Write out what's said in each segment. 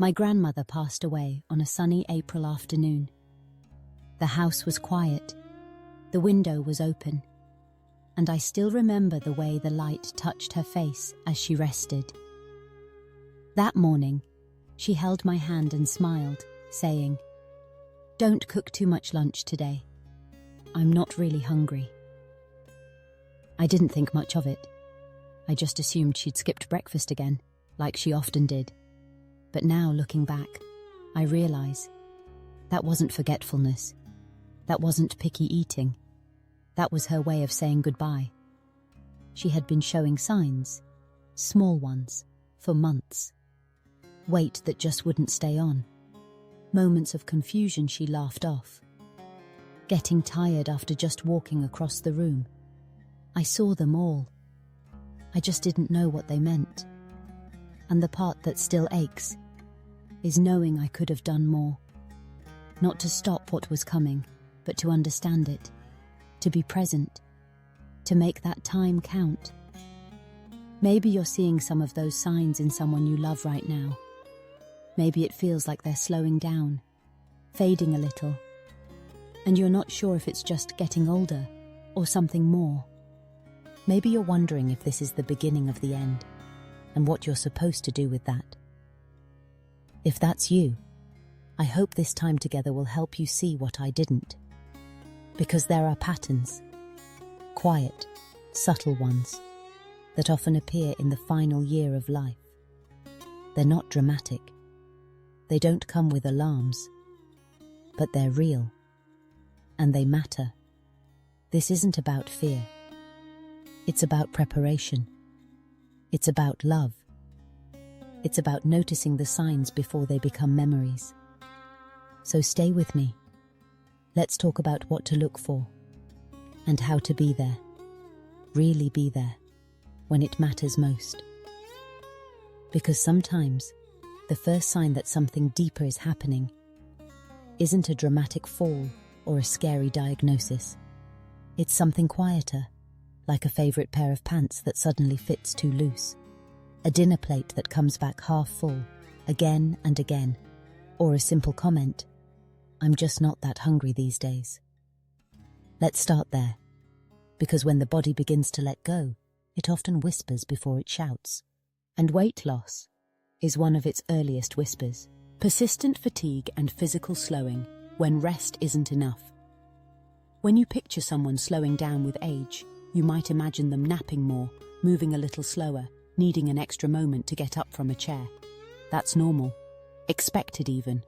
My grandmother passed away on a sunny April afternoon. The house was quiet, the window was open, and I still remember the way the light touched her face as she rested. That morning, she held my hand and smiled, saying, "Don't cook too much lunch today. I'm not really hungry." I didn't think much of it. I just assumed she'd skipped breakfast again, like she often did. But now, looking back, I realize that wasn't forgetfulness. That wasn't picky eating. That was her way of saying goodbye. She had been showing signs, small ones, for months. Weight that just wouldn't stay on. Moments of confusion she laughed off. Getting tired after just walking across the room. I saw them all. I just didn't know what they meant. And the part that still aches is knowing I could have done more. Not to stop what was coming, but to understand it, to be present, to make that time count. Maybe you're seeing some of those signs in someone you love right now. Maybe it feels like they're slowing down, fading a little, and you're not sure if it's just getting older or something more. Maybe you're wondering if this is the beginning of the end, and what you're supposed to do with that. If that's you, I hope this time together will help you see what I didn't. Because there are patterns, quiet, subtle ones, that often appear in the final year of life. They're not dramatic. They don't come with alarms, but they're real, and they matter. This isn't about fear. It's about preparation. It's about love. It's about noticing the signs before they become memories. So stay with me. Let's talk about what to look for and how to be there, really be there, when it matters most. Because sometimes the first sign that something deeper is happening isn't a dramatic fall or a scary diagnosis. It's something quieter, like a favorite pair of pants that suddenly fits too loose, a dinner plate that comes back half full, again and again, or a simple comment, "I'm just not that hungry these days." Let's start there, because when the body begins to let go, it often whispers before it shouts. And weight loss is one of its earliest whispers. Persistent fatigue and physical slowing when rest isn't enough. When you picture someone slowing down with age, you might imagine them napping more, moving a little slower, needing an extra moment to get up from a chair. That's normal, expected even.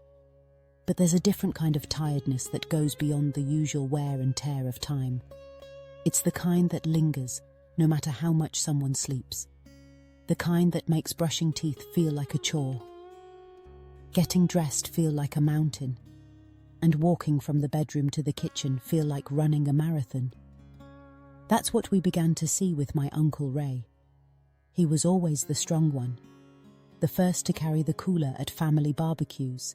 But there's a different kind of tiredness that goes beyond the usual wear and tear of time. It's the kind that lingers, no matter how much someone sleeps. The kind that makes brushing teeth feel like a chore, getting dressed feel like a mountain, and walking from the bedroom to the kitchen feel like running a marathon. That's what we began to see with my Uncle Ray. He was always the strong one, the first to carry the cooler at family barbecues,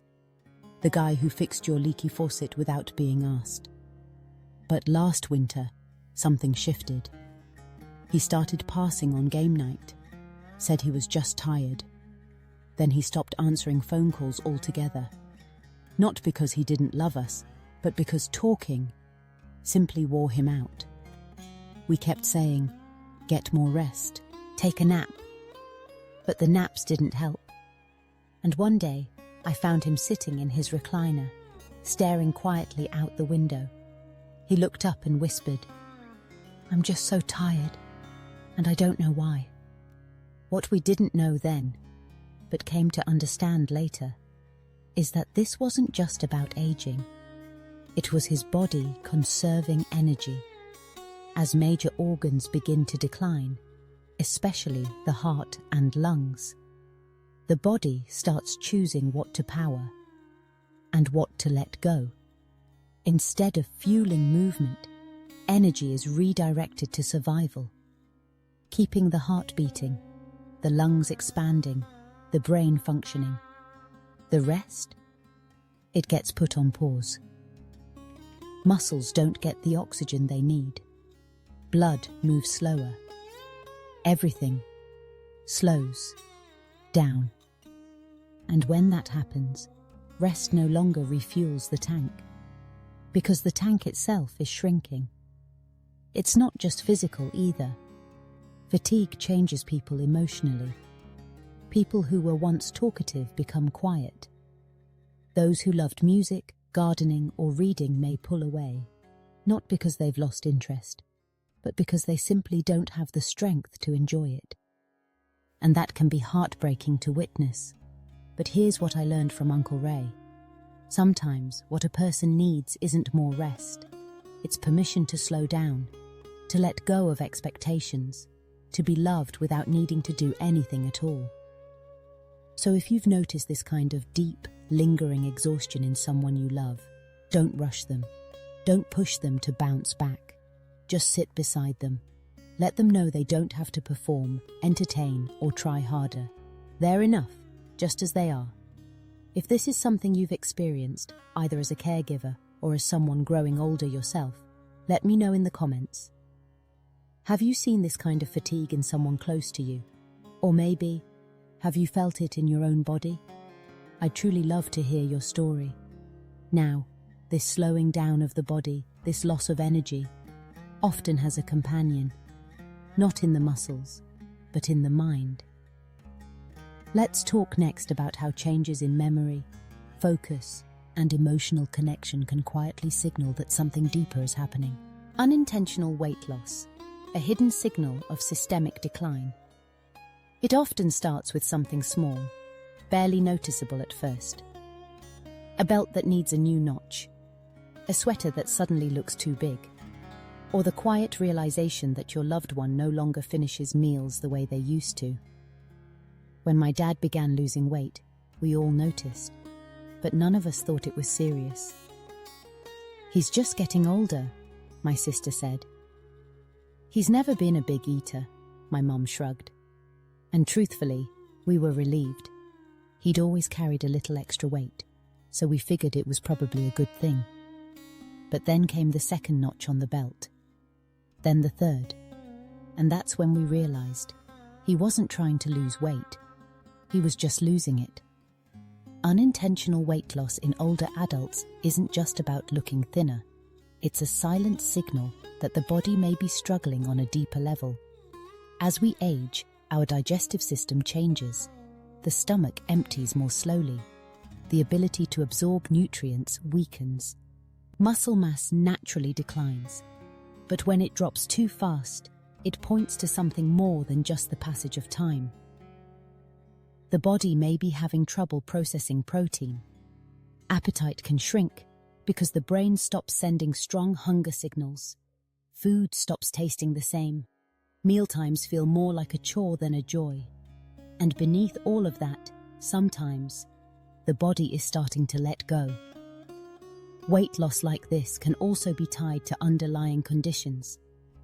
the guy who fixed your leaky faucet without being asked. But last winter, something shifted. He started passing on game night, said he was just tired. Then he stopped answering phone calls altogether. Not because he didn't love us, but because talking simply wore him out. We kept saying, "Get more rest, take a nap." But the naps didn't help. And one day, I found him sitting in his recliner, staring quietly out the window. He looked up and whispered, "I'm just so tired, and I don't know why." What we didn't know then, but came to understand later, is that this wasn't just about aging. It was his body conserving energy. As major organs begin to decline, especially the heart and lungs, the body starts choosing what to power and what to let go. Instead of fueling movement, energy is redirected to survival, keeping the heart beating, the lungs expanding, the brain functioning. The rest? It gets put on pause. Muscles don't get the oxygen they need. Blood moves slower. Everything slows down. And when that happens, rest no longer refuels the tank, because the tank itself is shrinking. It's not just physical either. Fatigue changes people emotionally. People who were once talkative become quiet. Those who loved music, gardening, or reading may pull away, not because they've lost interest, but because they simply don't have the strength to enjoy it. And that can be heartbreaking to witness. But here's what I learned from Uncle Ray. Sometimes what a person needs isn't more rest. It's permission to slow down, to let go of expectations, to be loved without needing to do anything at all. So if you've noticed this kind of deep, lingering exhaustion in someone you love, don't rush them. Don't push them to bounce back. Just sit beside them. Let them know they don't have to perform, entertain, or try harder. They're enough, just as they are. If this is something you've experienced, either as a caregiver or as someone growing older yourself, let me know in the comments. Have you seen this kind of fatigue in someone close to you? Or maybe, have you felt it in your own body? I'd truly love to hear your story. Now, this slowing down of the body, this loss of energy, often has a companion, not in the muscles, but in the mind. Let's talk next about how changes in memory, focus, and emotional connection can quietly signal that something deeper is happening. Unintentional weight loss, a hidden signal of systemic decline. It often starts with something small, barely noticeable at first. A belt that needs a new notch, a sweater that suddenly looks too big, or the quiet realization that your loved one no longer finishes meals the way they used to. When my dad began losing weight, we all noticed, but none of us thought it was serious. "He's just getting older," my sister said. "He's never been a big eater," my mum shrugged. And truthfully, we were relieved. He'd always carried a little extra weight, so we figured it was probably a good thing. But then came the second notch on the belt, then the third, and that's when we realized he wasn't trying to lose weight. He was just losing it. Unintentional weight loss in older adults isn't just about looking thinner. It's a silent signal that the body may be struggling on a deeper level. As we age, our digestive system changes. The stomach empties more slowly. The ability to absorb nutrients weakens. Muscle mass naturally declines. But when it drops too fast, it points to something more than just the passage of time. The body may be having trouble processing protein. Appetite can shrink because the brain stops sending strong hunger signals. Food stops tasting the same. Mealtimes feel more like a chore than a joy. And beneath all of that, sometimes, the body is starting to let go. Weight loss like this can also be tied to underlying conditions.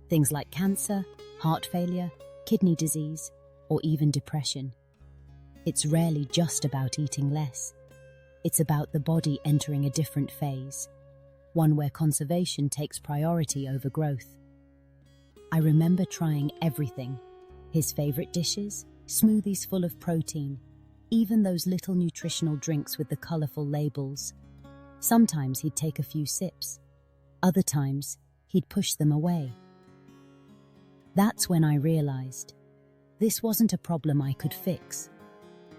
Things like cancer, heart failure, kidney disease, or even depression. It's rarely just about eating less. It's about the body entering a different phase, one where conservation takes priority over growth. I remember trying everything. His favorite dishes, smoothies full of protein, even those little nutritional drinks with the colorful labels. Sometimes he'd take a few sips. Other times, he'd push them away. That's when I realized this wasn't a problem I could fix.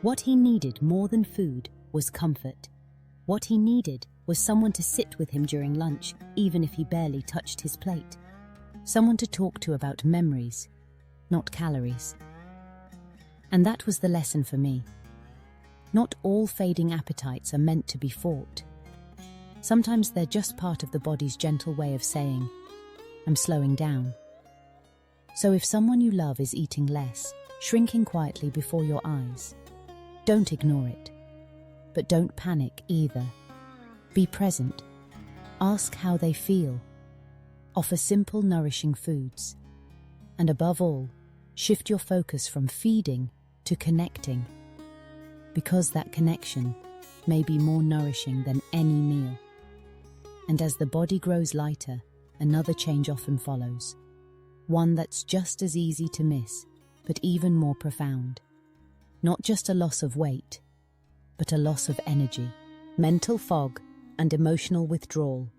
What he needed more than food was comfort. What he needed was someone to sit with him during lunch, even if he barely touched his plate. Someone to talk to about memories, not calories. And that was the lesson for me. Not all fading appetites are meant to be fought. Sometimes they're just part of the body's gentle way of saying, "I'm slowing down." So if someone you love is eating less, shrinking quietly before your eyes, don't ignore it. But don't panic either. Be present. Ask how they feel. Offer simple, nourishing foods. And above all, shift your focus from feeding to connecting. Because that connection may be more nourishing than any meal. And as the body grows lighter, another change often follows. One that's just as easy to miss, but even more profound. Not just a loss of weight, but a loss of energy, mental fog, and emotional withdrawal.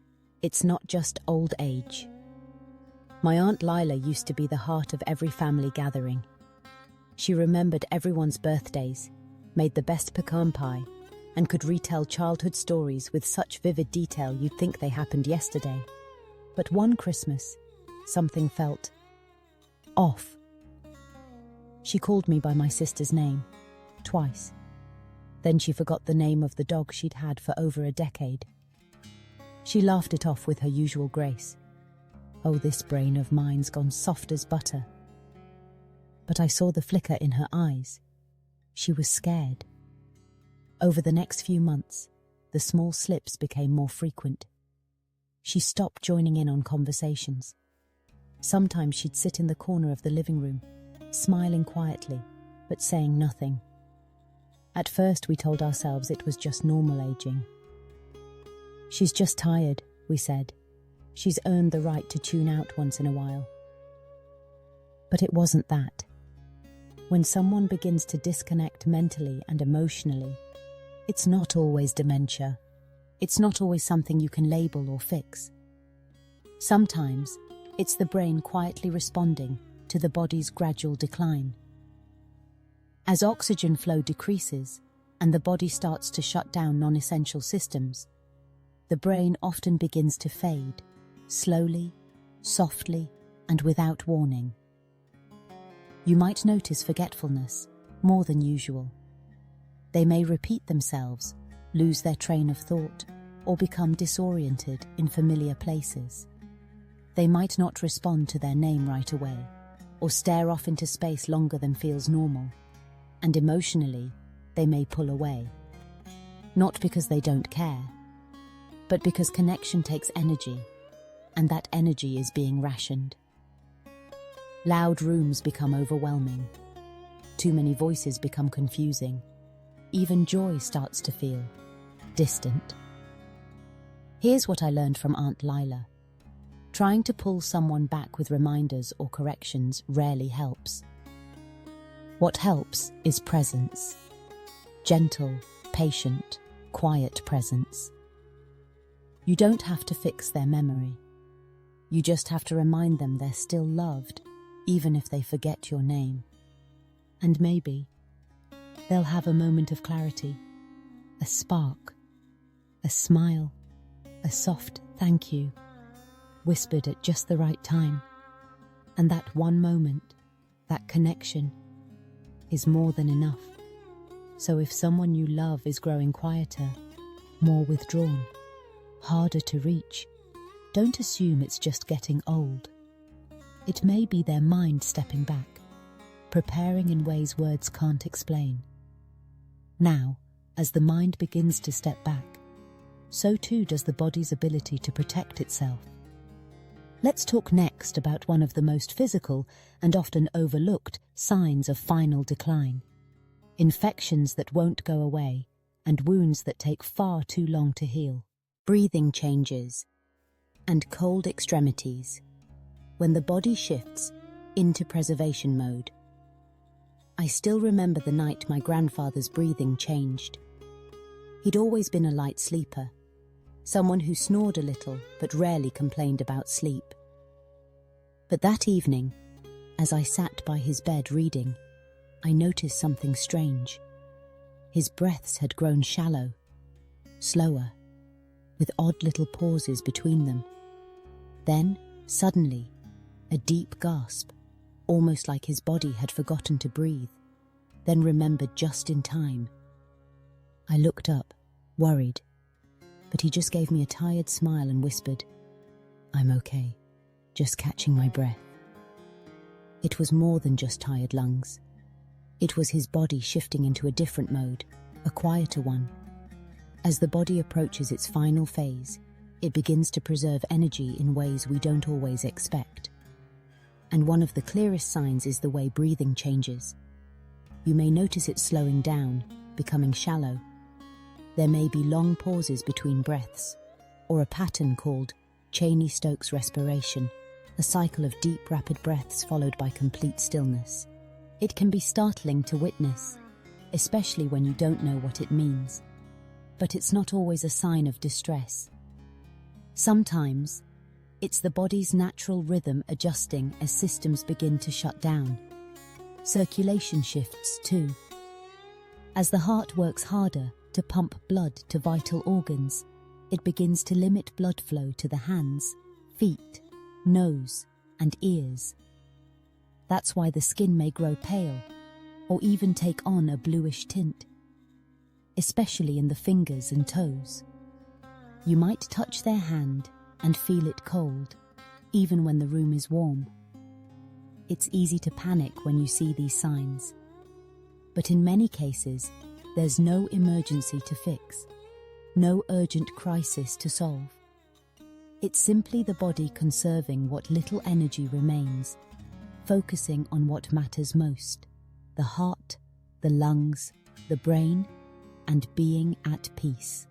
It's not just old age. My Aunt Lila used to be the heart of every family gathering. She remembered everyone's birthdays, made the best pecan pie, and could retell childhood stories with such vivid detail you'd think they happened yesterday. But one Christmas, something felt off. She called me by my sister's name, twice. Then she forgot the name of the dog she'd had for over a decade. She laughed it off with her usual grace. Oh, this brain of mine's gone soft as butter. But I saw the flicker in her eyes. She was scared. Over the next few months, the small slips became more frequent. She stopped joining in on conversations. Sometimes she'd sit in the corner of the living room, smiling quietly, but saying nothing. At first we told ourselves it was just normal aging. She's just tired, we said. She's earned the right to tune out once in a while. But it wasn't that. When someone begins to disconnect mentally and emotionally, it's not always dementia. It's not always something you can label or fix. Sometimes, it's the brain quietly responding to the body's gradual decline. As oxygen flow decreases and the body starts to shut down non-essential systems, the brain often begins to fade, slowly, softly, and without warning. You might notice forgetfulness more than usual. They may repeat themselves, lose their train of thought, or become disoriented in familiar places. They might not respond to their name right away, or stare off into space longer than feels normal. And emotionally, they may pull away. Not because they don't care, but because connection takes energy, and that energy is being rationed. Loud rooms become overwhelming. Too many voices become confusing. Even joy starts to feel distant. Here's what I learned from Aunt Lila. Trying to pull someone back with reminders or corrections rarely helps. What helps is presence. Gentle, patient, quiet presence. You don't have to fix their memory. You just have to remind them they're still loved, even if they forget your name. And maybe they'll have a moment of clarity, a spark, a smile, a soft thank you, whispered at just the right time. And that one moment, that connection, is more than enough. So if someone you love is growing quieter, more withdrawn, harder to reach, don't assume it's just getting old. It may be their mind stepping back, preparing in ways words can't explain. Now, as the mind begins to step back, so too does the body's ability to protect itself. Let's talk next about one of the most physical and often overlooked signs of final decline. Infections that won't go away and wounds that take far too long to heal. Breathing changes and cold extremities when the body shifts into preservation mode. I still remember the night my grandfather's breathing changed. He'd always been a light sleeper, someone who snored a little but rarely complained about sleep. But that evening, as I sat by his bed reading, I noticed something strange. His breaths had grown shallow, slower, with odd little pauses between them. Then, suddenly, a deep gasp, almost like his body had forgotten to breathe, then remembered just in time. I looked up, worried, but he just gave me a tired smile and whispered, "I'm okay, just catching my breath." It was more than just tired lungs. It was his body shifting into a different mode, a quieter one. As the body approaches its final phase, it begins to preserve energy in ways we don't always expect. And one of the clearest signs is the way breathing changes. You may notice it slowing down, becoming shallow. There may be long pauses between breaths, or a pattern called Cheney-Stokes respiration, a cycle of deep, rapid breaths followed by complete stillness. It can be startling to witness, especially when you don't know what it means. But it's not always a sign of distress. Sometimes, it's the body's natural rhythm adjusting as systems begin to shut down. Circulation shifts too. As the heart works harder to pump blood to vital organs, it begins to limit blood flow to the hands, feet, nose, and ears. That's why the skin may grow pale, or even take on a bluish tint, especially in the fingers and toes. You might touch their hand and feel it cold, even when the room is warm. It's easy to panic when you see these signs. But in many cases, there's no emergency to fix, no urgent crisis to solve. It's simply the body conserving what little energy remains, focusing on what matters most: the heart, the lungs, the brain, and being at peace.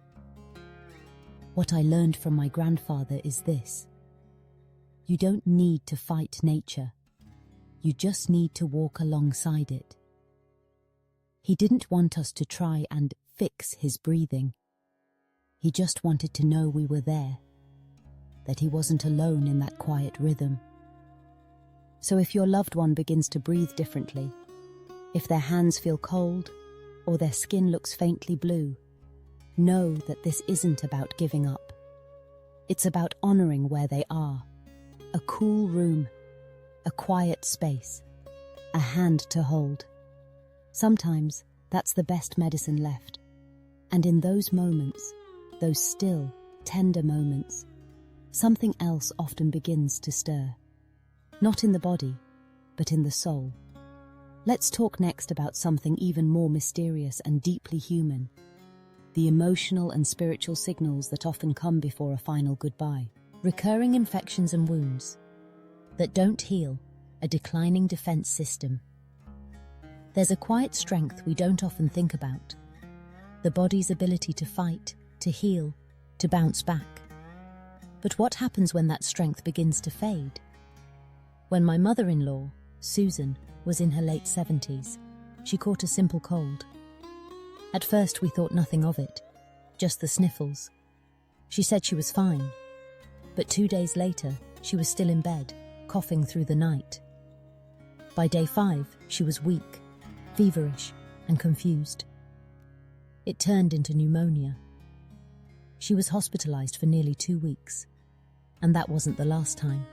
What I learned from my grandfather is this: you don't need to fight nature. You just need to walk alongside it. He didn't want us to try and fix his breathing. He just wanted to know we were there, that he wasn't alone in that quiet rhythm. So if your loved one begins to breathe differently, if their hands feel cold or their skin looks faintly blue, know that this isn't about giving up. It's about honoring where they are: a cool room, a quiet space, a hand to hold. Sometimes that's the best medicine left. And in those moments, those still, tender moments, something else often begins to stir. Not in the body, but in the soul. Let's talk next about something even more mysterious and deeply human: the emotional and spiritual signals that often come before a final goodbye. Recurring infections and wounds that don't heal, a declining defense system. There's a quiet strength we don't often think about: the body's ability to fight, to heal, to bounce back. But what happens when that strength begins to fade? When my mother-in-law, Susan, was in her late 70s, she caught a simple cold. At first we thought nothing of it, just the sniffles. She said she was fine, but 2 days later she was still in bed, coughing through the night. By day 5, she was weak, feverish, and confused. It turned into pneumonia. She was hospitalized for nearly 2 weeks, and that wasn't the last time.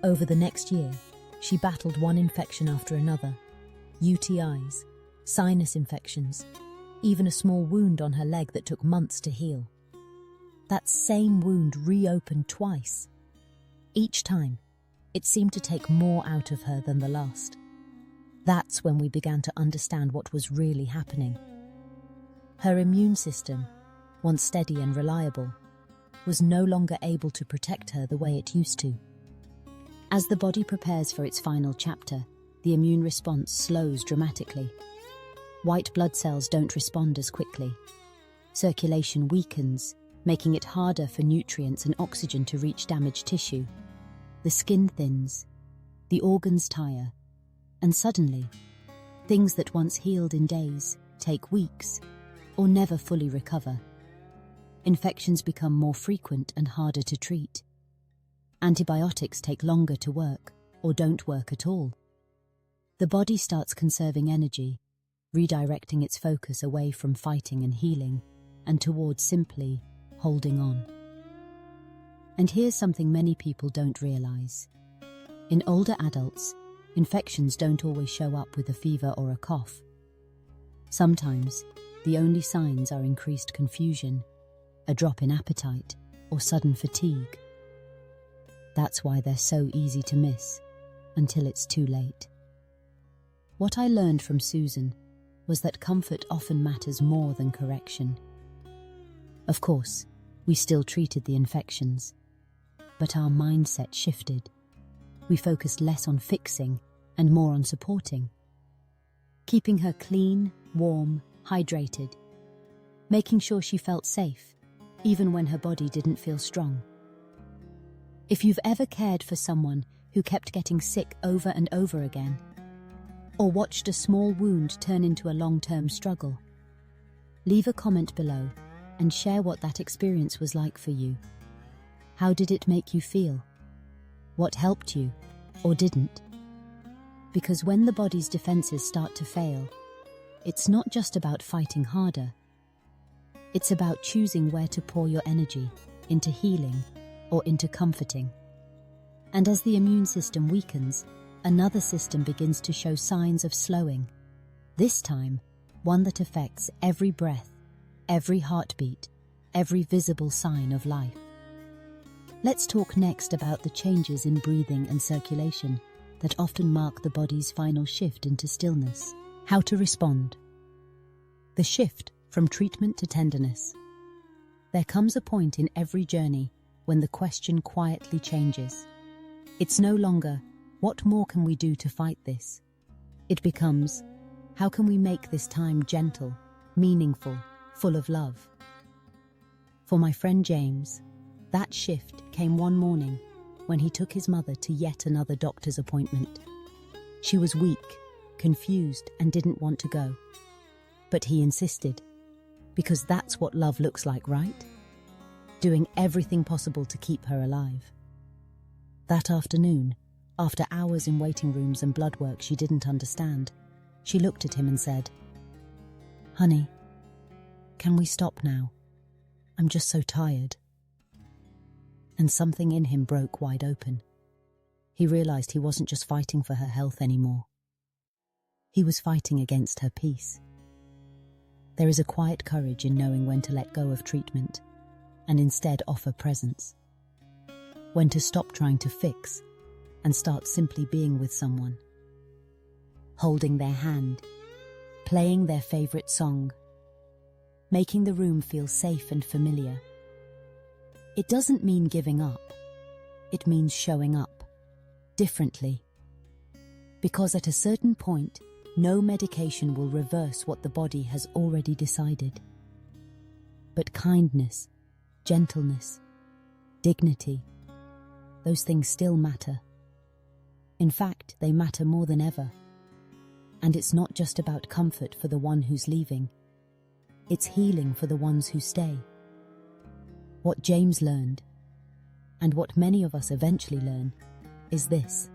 Over the next year, she battled one infection after another: UTIs, sinus infections, even a small wound on her leg that took months to heal. That same wound reopened twice. Each time, it seemed to take more out of her than the last. That's when we began to understand what was really happening. Her immune system, once steady and reliable, was no longer able to protect her the way it used to. As the body prepares for its final chapter, the immune response slows dramatically. White blood cells don't respond as quickly. Circulation weakens, making it harder for nutrients and oxygen to reach damaged tissue. The skin thins, the organs tire, and suddenly, things that once healed in days take weeks or never fully recover. Infections become more frequent and harder to treat. Antibiotics take longer to work or don't work at all. The body starts conserving energy, redirecting its focus away from fighting and healing and towards simply holding on. And here's something many people don't realize. In older adults, infections don't always show up with a fever or a cough. Sometimes, the only signs are increased confusion, a drop in appetite, or sudden fatigue. That's why they're so easy to miss, until it's too late. What I learned from Susan was that comfort often matters more than correction. Of course, we still treated the infections, but our mindset shifted. We focused less on fixing and more on supporting, keeping her clean, warm, hydrated, making sure she felt safe, even when her body didn't feel strong. If you've ever cared for someone who kept getting sick over and over again, or watched a small wound turn into a long-term struggle? Leave a comment below and share what that experience was like for you. How did it make you feel? What helped you or didn't? Because when the body's defenses start to fail, it's not just about fighting harder. It's about choosing where to pour your energy, into healing or into comforting. And as the immune system weakens, another system begins to show signs of slowing. This time, one that affects every breath, every heartbeat, every visible sign of life. Let's talk next about the changes in breathing and circulation that often mark the body's final shift into stillness. How to respond. The shift from treatment to tenderness. There comes a point in every journey when the question quietly changes. It's no longer, what more can we do to fight this? It becomes, how can we make this time gentle, meaningful, full of love? For my friend James, that shift came one morning when he took his mother to yet another doctor's appointment. She was weak, confused, and didn't want to go. But he insisted, because that's what love looks like, right? Doing everything possible to keep her alive. That afternoon, after hours in waiting rooms and blood work she didn't understand, she looked at him and said, "Honey, can we stop now? I'm just so tired." And something in him broke wide open. He realized he wasn't just fighting for her health anymore. He was fighting against her peace. There is a quiet courage in knowing when to let go of treatment and instead offer presence. When to stop trying to fix and start simply being with someone. Holding their hand, playing their favorite song, making the room feel safe and familiar. It doesn't mean giving up. It means showing up differently. Because at a certain point, no medication will reverse what the body has already decided. But kindness, gentleness, dignity, those things still matter. In fact, they matter more than ever. And it's not just about comfort for the one who's leaving. It's healing for the ones who stay. What James learned, and what many of us eventually learn, is this.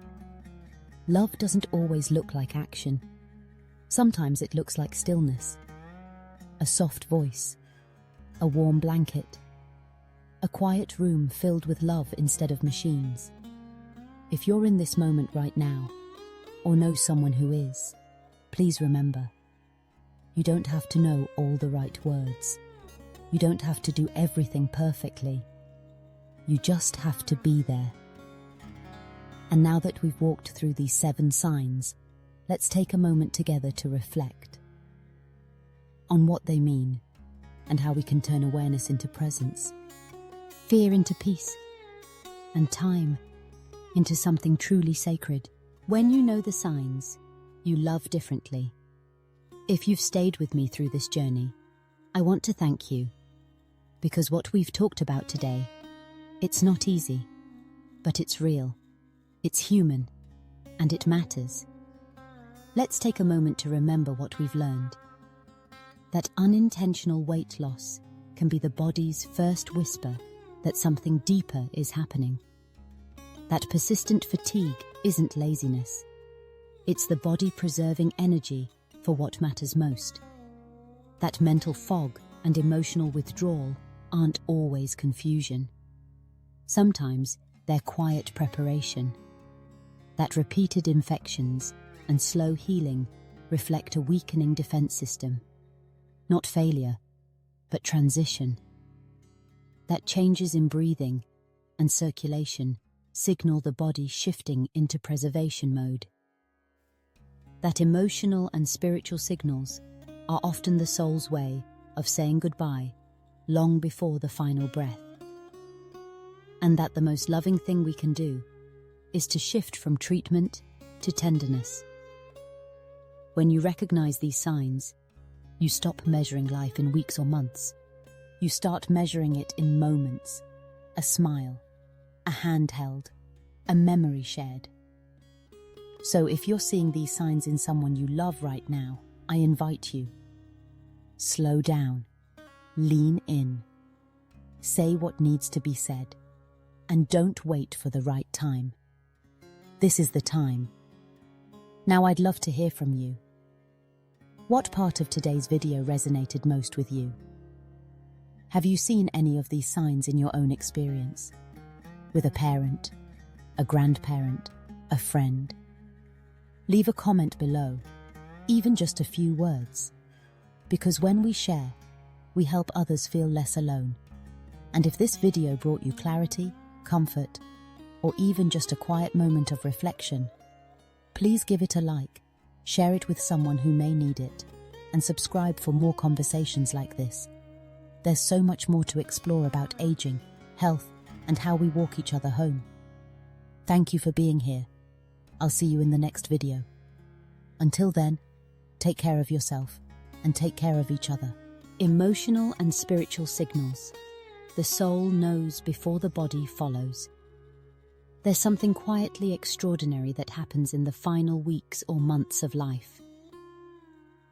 Love doesn't always look like action. Sometimes it looks like stillness. A soft voice. A warm blanket. A quiet room filled with love instead of machines. If you're in this moment right now, or know someone who is, please remember, you don't have to know all the right words. You don't have to do everything perfectly. You just have to be there. And now that we've walked through these 7 signs, let's take a moment together to reflect on what they mean and how we can turn awareness into presence, fear into peace, and time into something truly sacred. When you know the signs, you love differently. If you've stayed with me through this journey, I want to thank you. Because what we've talked about today, it's not easy, but it's real, it's human, and it matters. Let's take a moment to remember what we've learned. That unintentional weight loss can be the body's first whisper that something deeper is happening. That persistent fatigue isn't laziness. It's the body preserving energy for what matters most. That mental fog and emotional withdrawal aren't always confusion. Sometimes they're quiet preparation. That repeated infections and slow healing reflect a weakening defense system. Not failure, but transition. That changes in breathing and circulation signal the body shifting into preservation mode. That emotional and spiritual signals are often the soul's way of saying goodbye long before the final breath. And that the most loving thing we can do is to shift from treatment to tenderness. When you recognize these signs, you stop measuring life in weeks or months. You start measuring it in moments, a smile, a hand held, a memory shared. So if you're seeing these signs in someone you love right now, I invite you. Slow down. Lean in. Say what needs to be said. And don't wait for the right time. This is the time. Now I'd love to hear from you. What part of today's video resonated most with you? Have you seen any of these signs in your own experience? With a parent, a grandparent, a friend? Leave a comment below, even just a few words. Because when we share, we help others feel less alone. And if this video brought you clarity, comfort, or even just a quiet moment of reflection, please give it a like, share it with someone who may need it, and subscribe for more conversations like this. There's so much more to explore about aging, health, and how we walk each other home. Thank you for being here. I'll see you in the next video. Until then, take care of yourself and take care of each other. Emotional and spiritual signals. The soul knows before the body follows. There's something quietly extraordinary that happens in the final weeks or months of life.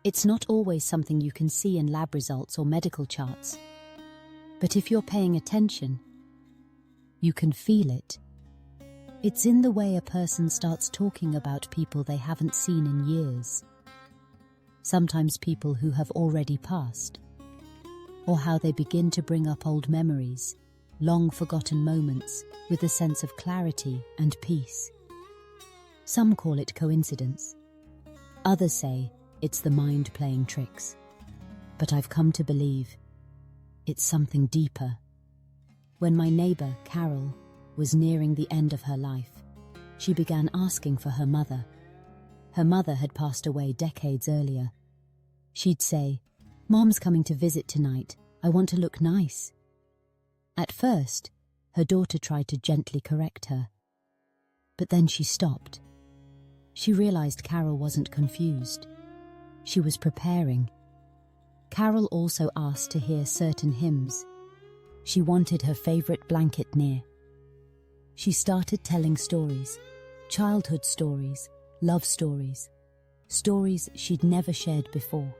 It's not always something you can see in lab results or medical charts. But if you're paying attention, you can feel it. It's in the way a person starts talking about people they haven't seen in years. Sometimes people who have already passed. Or how they begin to bring up old memories, long-forgotten moments, with a sense of clarity and peace. Some call it coincidence. Others say it's the mind playing tricks. But I've come to believe it's something deeper. When my neighbor, Carol, was nearing the end of her life, she began asking for her mother. Her mother had passed away decades earlier. She'd say, "Mom's coming to visit tonight. I want to look nice." At first, her daughter tried to gently correct her. But then she stopped. She realized Carol wasn't confused. She was preparing. Carol also asked to hear certain hymns. She wanted her favorite blanket near. She started telling stories, childhood stories, love stories, stories she'd never shared before.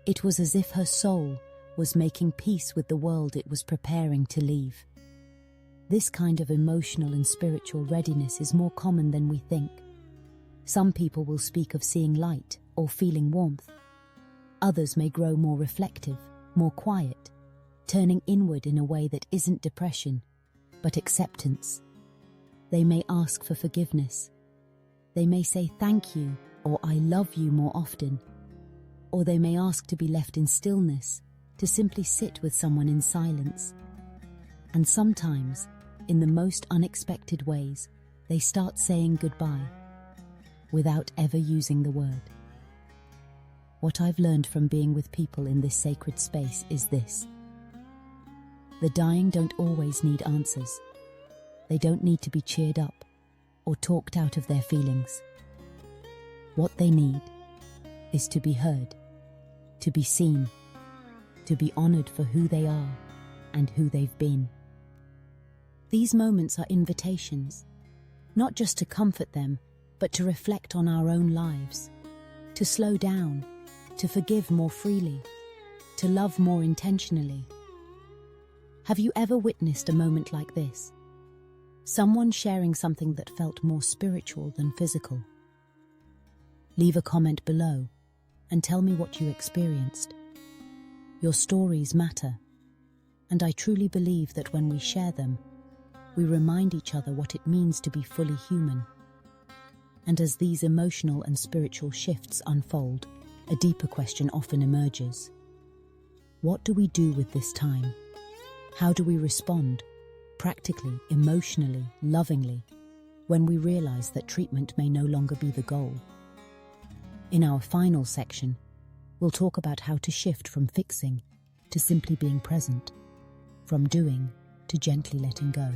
It was as if her soul was making peace with the world it was preparing to leave. This kind of emotional and spiritual readiness is more common than we think. Some people will speak of seeing light or feeling warmth. Others may grow more reflective, more quiet, turning inward in a way that isn't depression, but acceptance. They may ask for forgiveness. They may say thank you or I love you more often. Or they may ask to be left in stillness, to simply sit with someone in silence. And sometimes, in the most unexpected ways, they start saying goodbye, without ever using the word. What I've learned from being with people in this sacred space is this. The dying don't always need answers. They don't need to be cheered up or talked out of their feelings. What they need is to be heard, to be seen, to be honored for who they are and who they've been. These moments are invitations, not just to comfort them, but to reflect on our own lives, to slow down, to forgive more freely, to love more intentionally. Have you ever witnessed a moment like this? Someone sharing something that felt more spiritual than physical? Leave a comment below and tell me what you experienced. Your stories matter, and I truly believe that when we share them, we remind each other what it means to be fully human. And as these emotional and spiritual shifts unfold, a deeper question often emerges. What do we do with this time? How do we respond, practically, emotionally, lovingly, when we realize that treatment may no longer be the goal? In our final section, we'll talk about how to shift from fixing to simply being present, from doing to gently letting go.